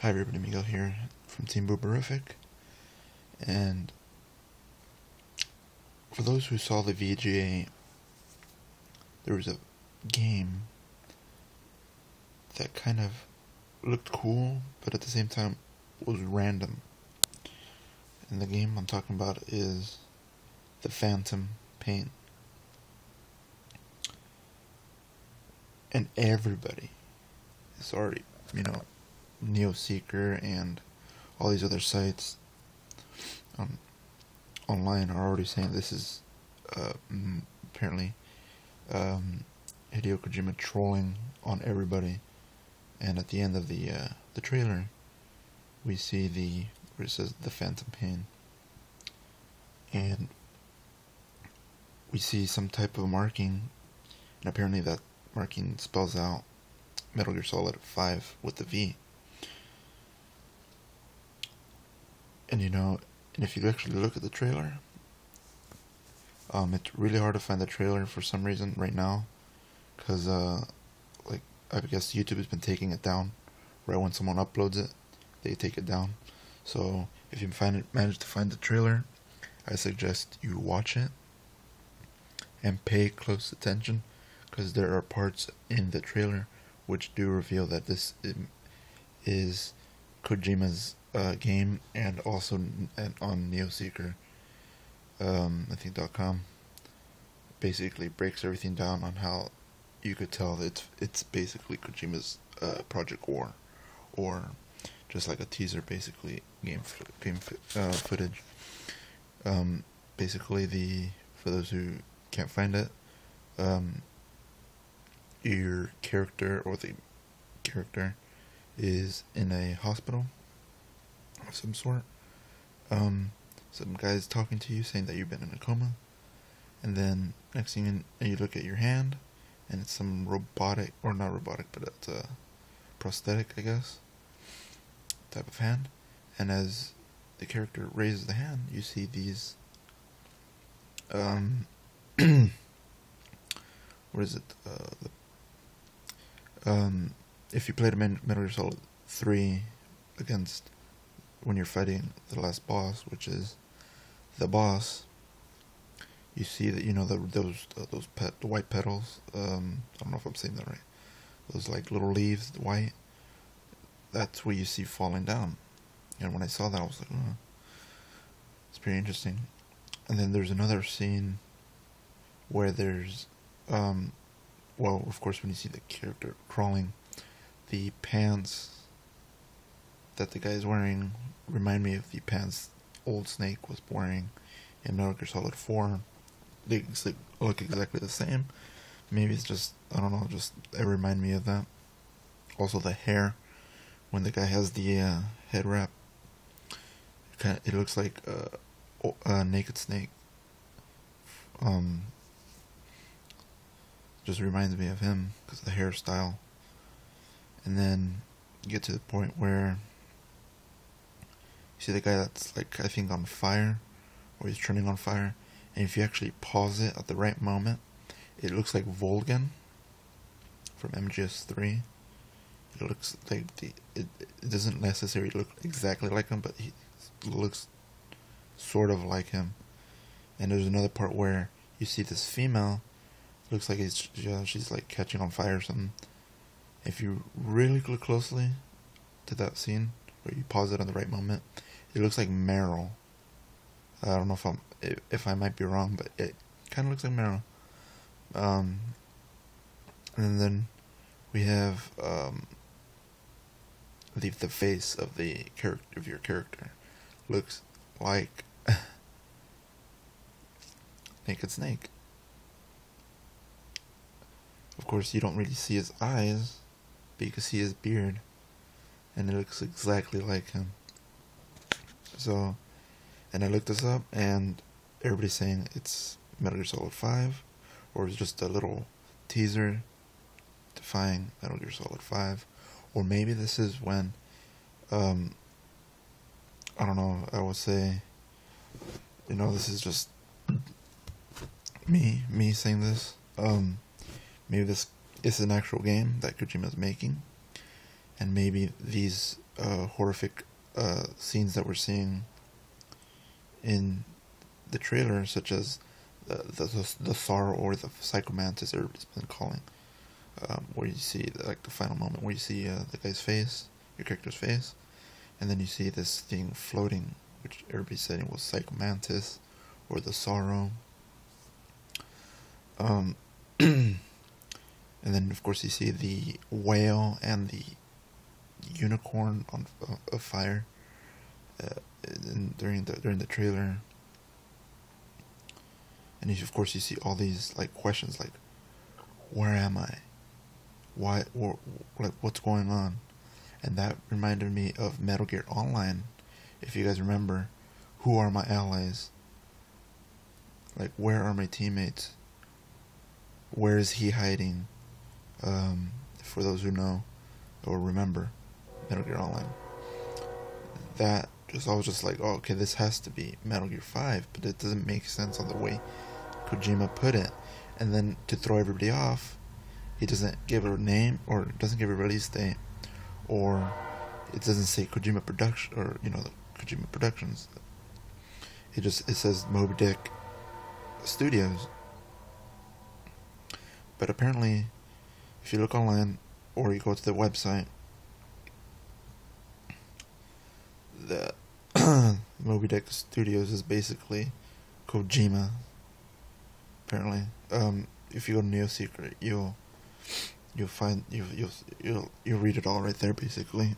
Hi everybody, Miguel here from Team Booberific, and for those who saw the VGA, there was a game that kind of looked cool, but at the same time was random. And the game I'm talking about is the Phantom Pain. And everybody is already, NeoSeeker and all these other sites online are already saying this is apparently Hideo Kojima trolling on everybody. And at the end of the trailer, we see where it says the Phantom Pain, and we see some type of marking, and apparently that marking spells out Metal Gear Solid 5 with the V. And and if you actually look at the trailer, it's really hard to find the trailer for some reason right now, because I guess YouTube has been taking it down. Right when someone uploads it, they take it down. So if you manage to find the trailer, I suggest you watch it and pay close attention, because there are parts in the trailer which do reveal that this is Kojima's game, and also on NeoSeeker, I think .com, basically breaks everything down on how you could tell that it's basically Kojima's Project War, or just like a teaser, basically game footage. Basically, for those who can't find it, your character, or the character, is in a hospital of some sort. Some guy's talking to you, saying that you've been in a coma, and then next thing you look at your hand, and it's some robotic, or not robotic, but it's a prosthetic, I guess, type of hand. And as the character raises the hand, you see these what is it? If you played Metal Gear Solid 3 against, when you're fighting the last boss, which is the boss, you see that the white petals. I don't know if I'm saying that right. Those like little leaves, white. That's what you see falling down. And when I saw that, I was like, oh, it's pretty interesting. And then there's another scene where there's, well, of course, when you see the character crawling, the pants that the guy is wearing remind me of the pants Old Snake was wearing in Metal Gear Solid 4. They look exactly the same. Maybe it's just, I don't know, just it remind me of that. Also the hair, when the guy has the head wrap, it looks like a Naked Snake. Just reminds me of him because of the hairstyle. And then you get to the point where you see the guy that's like, I think, on fire, or he's turning on fire, and if you actually pause it at the right moment, it looks like Volgan from mgs5. It looks like it doesn't necessarily look exactly like him, but he looks sort of like him. And there's another part where you see this female, looks like she's like catching on fire or something. If you really look closely to that scene, where you pause it on the right moment, it looks like Meryl. I don't know if I might be wrong, but it kind of looks like Meryl. And then we have the face of the character, of your character, looks like Naked Snake. Of course, you don't really see his eyes, but you can see his beard, and it looks exactly like him. So, and I looked this up, and everybody's saying it's Metal Gear Solid 5, or it's just a little teaser defying Metal Gear Solid 5, or maybe this is when, I don't know, I would say, this is just me saying this. Maybe this is an actual game that Kojima's making, and maybe these horrific scenes that we're seeing in the trailer, such as the sorrow, or the psychomantis everybody's been calling, where you see like the final moment where you see the guy's face, your character's face, and then you see this thing floating, which everybody said it was psychomantis or the sorrow. And then of course you see the whale and the unicorn on fire during the trailer. And of course you see all these like questions like, where am I? Why? Or like, what's going on? And that reminded me of Metal Gear Online. If you guys remember, who are my allies? Like, where are my teammates? Where is he hiding? For those who know or remember Metal Gear Online, I was just like, oh, okay, this has to be Metal Gear 5, but it doesn't make sense on the way Kojima put it. And then to throw everybody off, he doesn't give a name, or doesn't give a release date, or it doesn't say Kojima Production, or the Kojima Productions. It says Moby Dick Studios. But apparently, if you look online or you go to the website, the Moby Dick Studios is basically Kojima. Apparently, if you go to NeoSecret, you'll find you'll read it all right there, basically.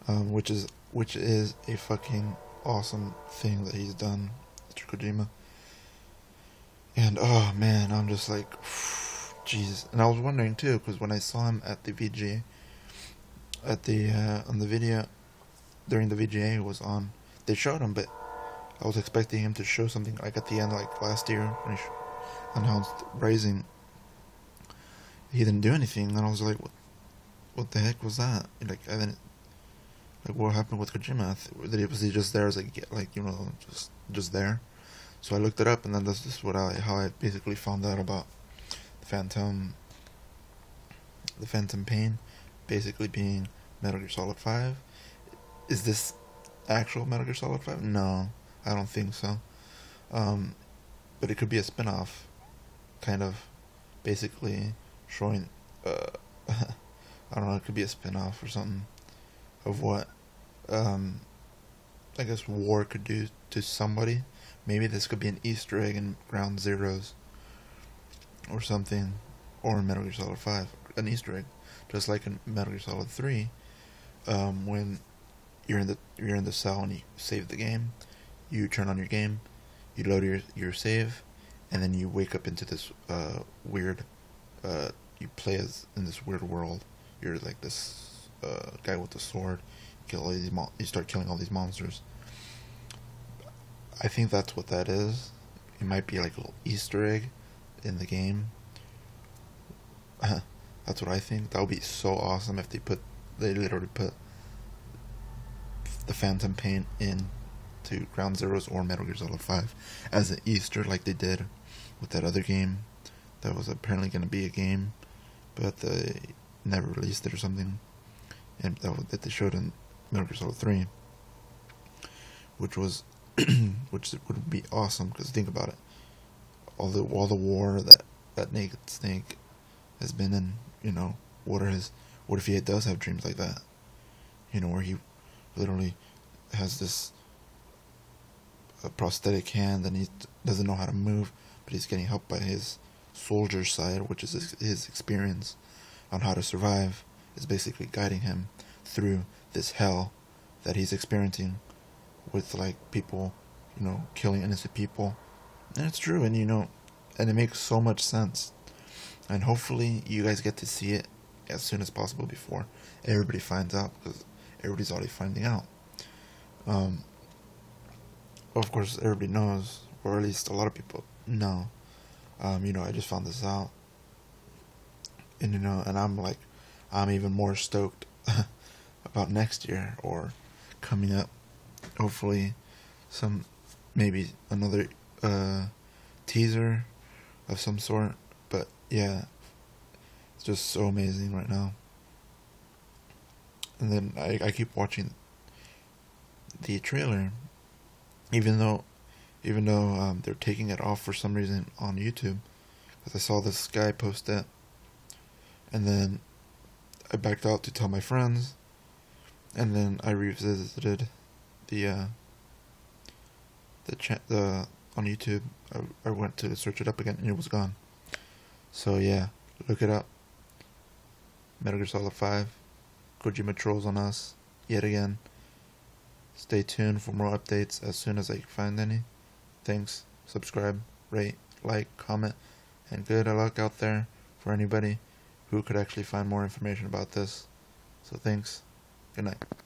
Which is a fucking awesome thing that he's done, Mr. Kojima. And oh man, I'm just like, Jesus. And I was wondering too, because when I saw him at the VGA, on the video, during the VGA was on, they showed him, but I was expecting him to show something like at the end, like last year when he announced Rising. He didn't do anything, and I was like, what the heck was that? Like, I didn't, like, what happened with Kojima? Was he just there as just there? So I looked it up, and then this is how I basically found out about the Phantom Pain, basically being Metal Gear Solid 5. Is this actual Metal Gear Solid 5? No, I don't think so. But it could be a spin-off, kind of, basically showing, I don't know, it could be a spin-off or something of what, I guess war could do to somebody. Maybe this could be an Easter egg in Ground Zeroes or something, or in Metal Gear Solid 5, an Easter egg, just like in Metal Gear Solid 3, when you're in the cell and you save the game, you turn on your game, you load your save, and then you wake up into this weird, you play as in this weird world. You're like this guy with the sword. You start killing all these monsters. I think that's what that is. It might be like a little Easter egg in the game. That's what I think. That would be so awesome if they literally put the Phantom Pain in to Ground Zeroes or Metal Gear Solid 5 as an Easter, like they did with that other game that was apparently going to be a game, but they never released it or something, and that they showed in Metal Gear Solid 3, which would be awesome, because think about it, all the war that Naked Snake has been in, what if he does have dreams like that, where he literally has this prosthetic hand and he doesn't know how to move, but he's getting help by his soldier side, which is his experience on how to survive, is basically guiding him through this hell that he's experiencing with like people, killing innocent people. And it's true, and and it makes so much sense. And hopefully you guys get to see it as soon as possible before everybody finds out, because everybody's already finding out. Of course, everybody knows, or at least a lot of people know. I just found this out, and and I'm even more stoked about next year, or coming up. Hopefully, maybe another teaser of some sort. But yeah, it's just so amazing right now. And then I keep watching the trailer, even though they're taking it off for some reason on YouTube, because I saw this guy post it, and then I backed out to tell my friends, and then I revisited the on YouTube. I went to search it up again, and it was gone. So yeah, look it up. Metal Gear Solid 5. Kojima trolls on us yet again. Stay tuned for more updates as soon as I find any. Thanks. Subscribe, rate, like, comment, and good luck out there for anybody who could actually find more information about this. So thanks. Good night.